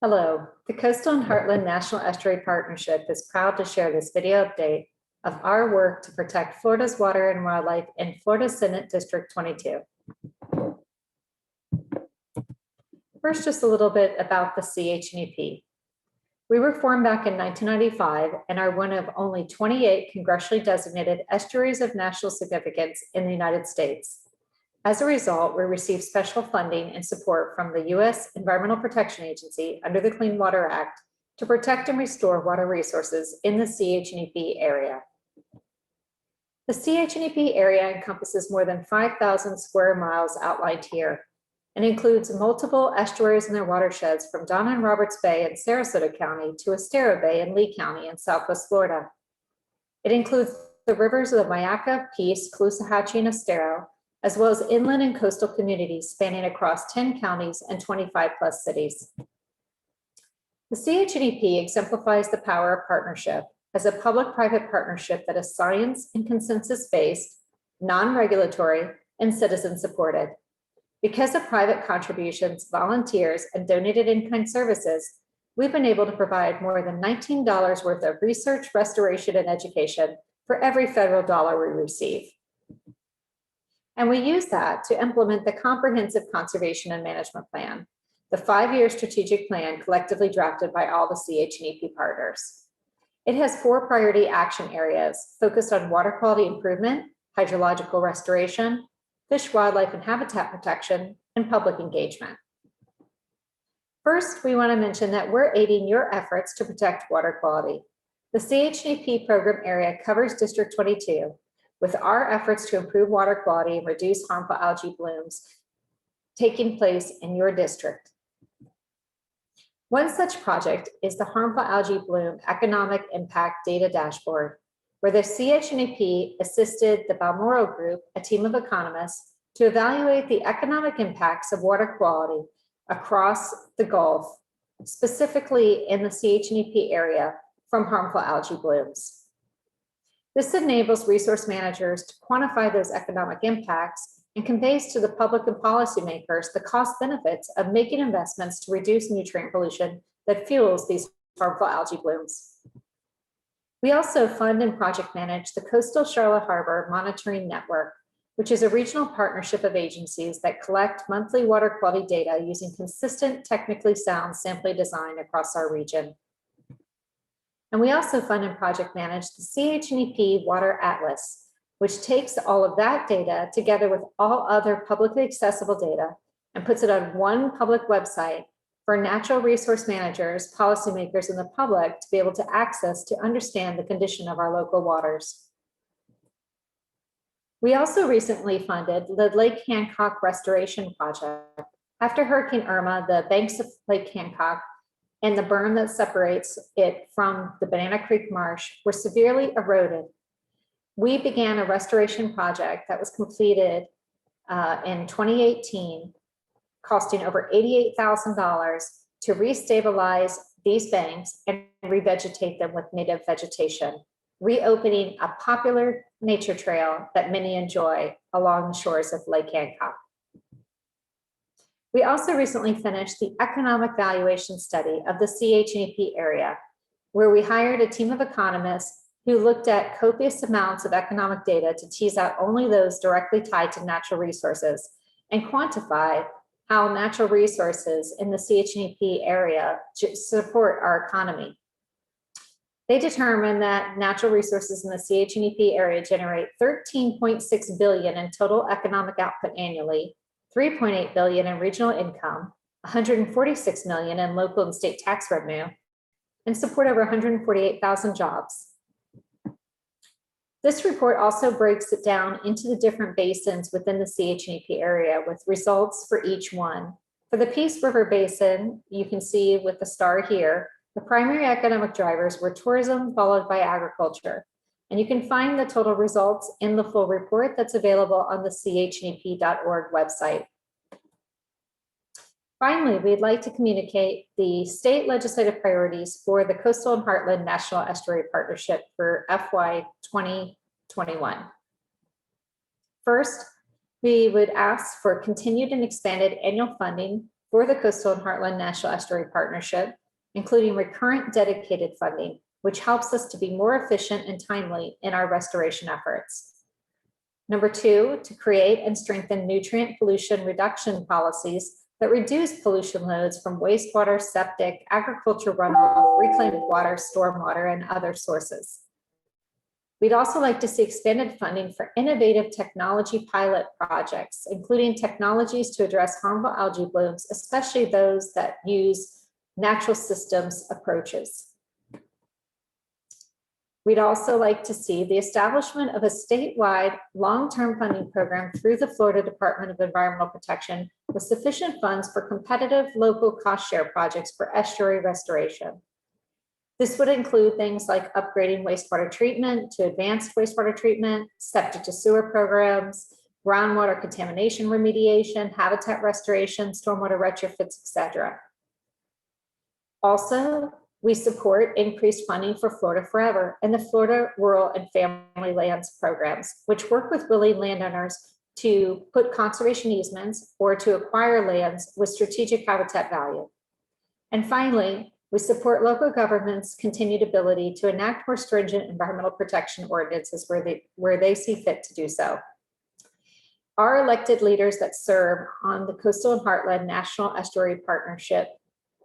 Hello, the Coastal and Heartland National Estuary Partnership is proud to share this video update of our work to protect Florida's water and wildlife in Florida Senate District 22. First, just a little bit about the CHNEP. We were formed back in 1995 and are one of only 28 congressionally designated estuaries of national significance in the United States. As a result, we receive special funding and support from the U.S. Environmental Protection Agency under the Clean Water Act to protect and restore water resources in the CHNEP area. The CHNEP area encompasses more than 5,000 square miles outlined here and includes multiple estuaries and their watersheds from Donna and Roberts Bay in Sarasota County to Estero Bay in Lee County in Southwest Florida. It includes the rivers of the Mayaca, Peace, Caloosahatchee, and Estero, as well as inland and coastal communities spanning across 10 counties and 25 plus cities. The CHNEP exemplifies the power of partnership as a public-private partnership that is science and consensus-based, non-regulatory, and citizen-supported. Because of private contributions, volunteers, and donated in-kind services, we've been able to provide more than $19 worth of research, restoration, and education for every federal dollar we receive. And we use that to implement the Comprehensive Conservation and Management Plan, the 5-year strategic plan collectively drafted by all the CHNEP partners. It has 4 priority action areas focused on water quality improvement, hydrological restoration, fish, wildlife, and habitat protection, and public engagement. First, we want to mention that we're aiding your efforts to protect water quality. The CHNEP program area covers District 22, with our efforts to improve water quality and reduce harmful algae blooms taking place in your district. One such project is the Harmful Algae Bloom Economic Impact Data Dashboard, where the CHNEP assisted the Balmoral Group, a team of economists, to evaluate the economic impacts of water quality across the Gulf, specifically in the CHNEP area, from harmful algae blooms. This enables resource managers to quantify those economic impacts and conveys to the public and policymakers the cost benefits of making investments to reduce nutrient pollution that fuels these harmful algae blooms. We also fund and project manage the Coastal Charla Harbor Monitoring Network, which is a regional partnership of agencies that collect monthly water quality data using consistent, technically sound sampling design across our region. And we also fund and project manage the CHNEP Water Atlas, which takes all of that data together with all other publicly accessible data and puts it on one public website for natural resource managers, policymakers, and the public to be able to access to understand the condition of our local waters. We also recently funded the Lake Hancock Restoration Project. After Hurricane Irma, the banks of Lake Hancock and the berm that separates it from the Banana Creek Marsh were severely eroded. We began a restoration project that was completed in 2018, costing over $88,000 to restabilize these banks and revegetate them with native vegetation, reopening a popular nature trail that many enjoy along the shores of Lake Hancock. We also recently finished the economic valuation study of the CHNEP area, where we hired a team of economists who looked at copious amounts of economic data to tease out only those directly tied to natural resources and quantify how natural resources in the CHNEP area support our economy. They determined that natural resources in the CHNEP area generate $13.6 billion in total economic output annually, $3.8 billion in regional income, $146 million in local and state tax revenue, and support over 148,000 jobs. This report also breaks it down into the different basins within the CHNEP area with results for each one. For the Peace River Basin, you can see with the star here, the primary economic drivers were tourism followed by agriculture. And you can find the total results in the full report that's available on the CHNEP.org website. Finally, we'd like to communicate the state legislative priorities for the Coastal and Heartland National Estuary Partnership for FY 2021. First, we would ask for continued and expanded annual funding for the Coastal and Heartland National Estuary Partnership, including recurrent dedicated funding, which helps us to be more efficient and timely in our restoration efforts. Number 2, to create and strengthen nutrient pollution reduction policies that reduce pollution loads from wastewater, septic, agriculture runoff, reclaimed water, stormwater, and other sources. We'd also like to see expanded funding for innovative technology pilot projects, including technologies to address harmful algae blooms, especially those that use natural systems approaches. We'd also like to see the establishment of a statewide long-term funding program through the Florida Department of Environmental Protection with sufficient funds for competitive local cost share projects for estuary restoration. This would include things like upgrading wastewater treatment to advanced wastewater treatment, septic to sewer programs, groundwater contamination remediation, habitat restoration, stormwater retrofits, etc. Also, we support increased funding for Florida Forever and the Florida Rural and Family Lands programs, which work with willing landowners to put conservation easements or to acquire lands with strategic habitat value. And finally, we support local governments' continued ability to enact more stringent environmental protection ordinances where they see fit to do so. Our elected leaders that serve on the Coastal and Heartland National Estuary Partnership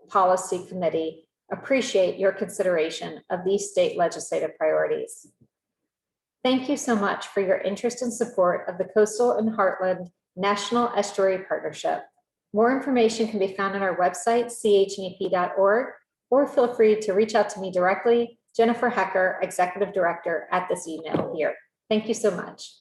Policy Committee appreciate your consideration of these state legislative priorities. Thank you so much for your interest and support of the Coastal and Heartland National Estuary Partnership. More information can be found on our website, chnep.org, or feel free to reach out to me directly, Jennifer Hecker, Executive Director, at this email here. Thank you so much.